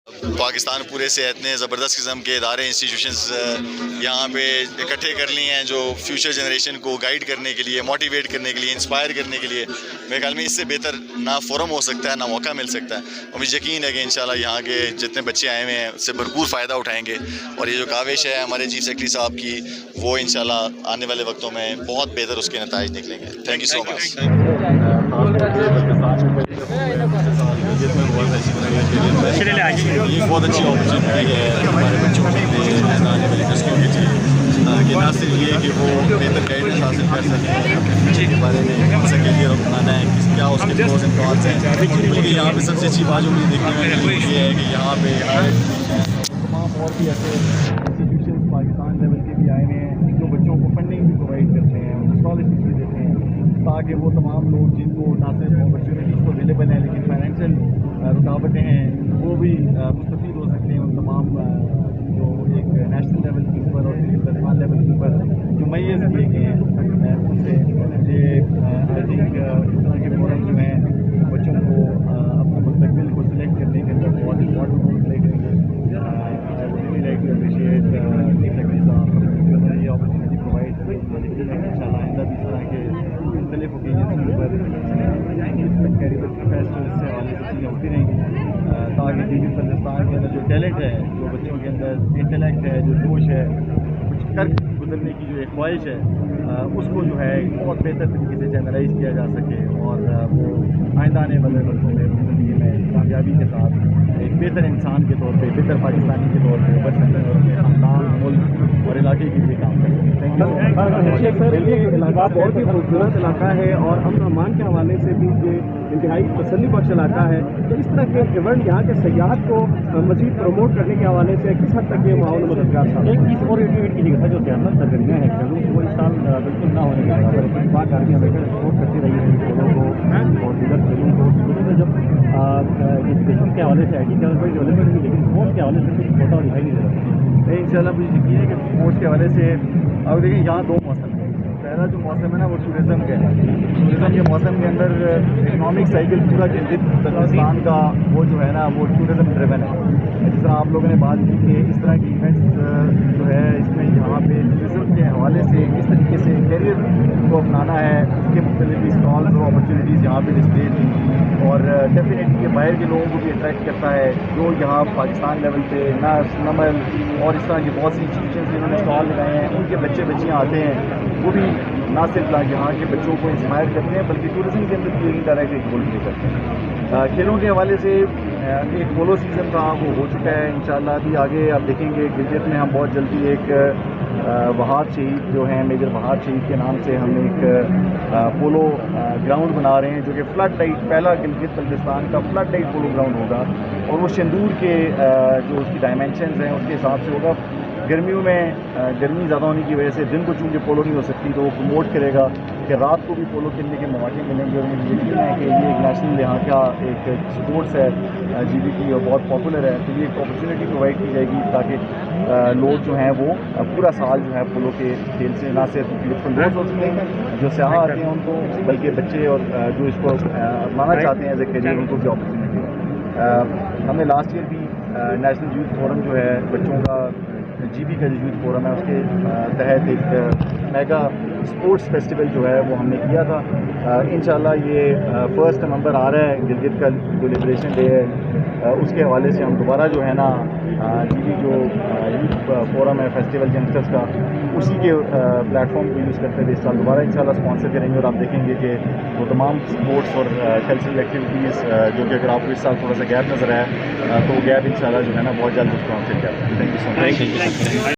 پاکستان پورے سے اتنے زبردست قسم کے ادارے انسٹیٹیوشنز یہاں پہ اکٹھے کر لی ہیں جو فیوچر جنریشن کو گائیڈ کرنے کے لیے، موٹیویٹ کرنے کے لیے، انسپائر کرنے کے لیے. میرے خیال میں اس سے بہتر نہ فورم ہو سکتا ہے، نہ موقع مل سکتا ہے. اور مجھے یقین ہے کہ انشاءاللہ یہاں کے جتنے بچے آئے ہوئے ہیں اس سے بھرپور فائدہ اٹھائیں گے. اور یہ جو کاوش ہے ہمارے چیف سیکرٹری صاحب کی، وہ انشاءاللہ آنے والے وقتوں میں بہت بہتر اس کے نتائج نکلیں گے. تھینک یو سو مچ. یہ بہت اچھی اپرچونیٹی ہے ہمارے بچوں کے لیے، آنے والی نسلوں کے لیے، کہ نہ صرف یہ کہ وہ بہتر گائیڈنس حاصل کر سکیں اپنے بچے کے بارے میں، کون سا کیرئیر اپنانا ہے، کیا اس کے پروز اینڈ کونس ہیں. بلکہ یہاں پہ سب سے اچھی بات جو مجھے دیکھنے میں ملی یہ ہے کہ یہاں پہ تمام اور بھی ایسے انسٹیٹیوشنس پاکستان لیول کے بھی آئے ہوئے ہیں جو بچوں کو فنڈنگ بھی پرووائڈ کرتے ہیں، اسکالرشپ بھی دیتے ہیں، تاکہ وہ تمام لوگ جن کو نہ صرف اپرچونیٹیز تو اویلیبل ہیں لیکن فائنینشیل رکاوٹیں ہیں وہ بھی مستفید ہو سکتے ہیں ان تمام جو ایک نیشنل لیول کے اوپر اور بلتستان لیول کے اوپر جو میز کیے گئے ہیں ان سے. یہ آئی تھنک اس طرح کے فورم جو ہیں بچوں کو اپنے مستقبل کو سلیکٹ کرنے کے اندر بہت امپورٹنٹ رول پلے کریں گے. Really like to appreciate chief secretary صاحب یہ اپرچونیٹی پرووائڈ ان شاء اللہ آئندہ بھی اس طرح کے مختلف اوکیزنس کے اوپر کیرئیر فیسٹیول سے حوالے سے چیزیں ہوتی رہیں گی تاکہ بلتستان کے اندر جو ٹیلنٹ ہے، جو بچوں کے اندر انٹلیکٹ ہے، جو جوش ہے، کچھ کر گزرنے کی جو ایک خواہش ہے، اس کو جو ہے بہت بہتر طریقے سے چینلائز کیا جا سکے اور وہ آئندہ آنے والے وقتوں میں زندگی میں کامیابی کے ساتھ ایک بہتر انسان کے طور پہ، بہتر پاکستانی کے طور پہ بچ سکیں اور اپنے خاندان، ملک اور علاقے کے لیے کام کر سکیں. سر یہ علاقہ بہت ہی خوبصورت علاقہ ہے اور امن و امان کے حوالے سے بھی یہ انتہائی تسلی بخش علاقہ ہے. تو اس طرح کے ایونٹ یہاں کے سیاحت کو مزید پروموٹ کرنے کے حوالے سے کس حد تک یہ معاون مددگار تھا؟ ایک چیز اور ایڈویٹ کی جگہ جو سیاست سرگرمیاں ہیں چلو وہ اس سال بالکل نہ ہونے کے برابر ہے. پاک آرمی ہمیشہ سپورٹ کرتی رہی ہے کھیلوں کو اور دیگر کھیلوں کو. جب ایجوکیشن کے حوالے سے آئی ٹی کا بڑی ڈیولپمنٹ ہوئی لیکن اسپورٹس کے حوالے سے کچھ ہوتا دکھائی نہیں دے رہا. نہیں ان شاء اللہ مجھے یقین ہے کہ اسپورٹس کے حوالے سے اب دیکھیں یہاں دو موسم ہیں. پہلا جو موسم ہے نا وہ ٹورزم کا ہے. ٹورزم کے موسم کے اندر اکنامک سائیکل پورا بلتستان کا وہ جو ہے نا وہ ٹورزم ڈریون ہے. جس طرح آپ لوگوں نے بات کی کہ اس طرح کی ایونٹس جو ہے اس میں یہاں پہ ٹورزم کے حوالے سے کس طریقے سے کیریئر کو اپنانا ہے اس کے مختلف اسٹالز اور اپرچونیٹیز یہاں پہ ڈسپلے تھیں اور ڈیفینیٹلی یہ باہر کے لوگوں کو بھی اٹریکٹ کرتا ہے جو یہاں پاکستان لیول پہ نمل اور اس طرح کی بہت سی انسٹیٹیوشنز جنہوں نے اسٹال لگائے ہیں ان کے بچے بچیاں آتے ہیں وہ بھی نہ صرف یہاں کے بچوں کو انسپائر کرتے ہیں بلکہ ٹورزم کے اندر بھی ڈائریکٹ ایک رول پلے کرتے ہیں. کھیلوں کے حوالے سے ایک پولو سیزن کا وہ ہو چکا ہے. انشاءاللہ ابھی آگے آپ دیکھیں گے گلگت میں ہم بہت جلدی ایک وہاب شہید جو ہیں میجر وہاب شہید کے نام سے ہم ایک پولو گراؤنڈ بنا رہے ہیں جو کہ فلڈ لائٹ پہلا گلگت بلتستان کا فلڈ لائٹ پولو گراؤنڈ ہوگا اور وہ شندور کے جو اس کی ڈائمینشنز ہیں اس کے حساب سے ہوگا. گرمیوں میں گرمی زیادہ ہونے کی وجہ سے دن کو چونکہ پولو نہیں ہو سکتی تو وہ پروموٹ کرے گا کہ رات کو بھی پولو کھیلنے کے مواقع ملیں گے. اور مجھے یقین ہے کہ یہ ایک نیشنل یہاں کا ایک اسپورٹس ہے جی بی کی اور بہت پاپولر ہے. تو یہ ایک اپرچونیٹی پرووائڈ کی جائے گی تاکہ لوگ جو ہیں وہ پورا سال جو ہے پولو کے کھیل سے نہ صرف لطف اندوز ہو سکتے ہیں جو سیاح آتے ہیں ان کو بلکہ بچے اور جو اس کو اپنانا چاہتے ہیں ایز اے کیریئر ان کو بھی اپرچونیٹی ہے. ہم نے لاسٹ ایئر بھی نیشنل یوتھ فورم جو ہے بچوں کا جی بی کا جو یوتھ فورم ہے اس کے تحت ایک میگا اسپورٹس فیسٹیول جو ہے وہ ہم نے کیا تھا. انشاءاللہ یہ 1 نومبر آ رہا ہے گلگت کا جو لبریشن ڈے ہے اس کے حوالے سے ہم دوبارہ جو ہے نا جی بی جو یوتھ فورم ہے فیسٹیول ینگسٹرس کا اسی کے پلیٹ فارم کو یوز کرتے ہوئے اس سال دوبارہ انشاءاللہ اسپانسر کریں گے. اور آپ دیکھیں گے کہ وہ تمام اسپورٹس اور کلچرل ایکٹیویٹیز جو کہ اگر آپ کو اس سال تھوڑا سا گیپ نظر آیا تو وہ گیپ انشاءاللہ جو ہے نا بہت جلد اس کو ہم فل کرتے ہیں. Thank you so much.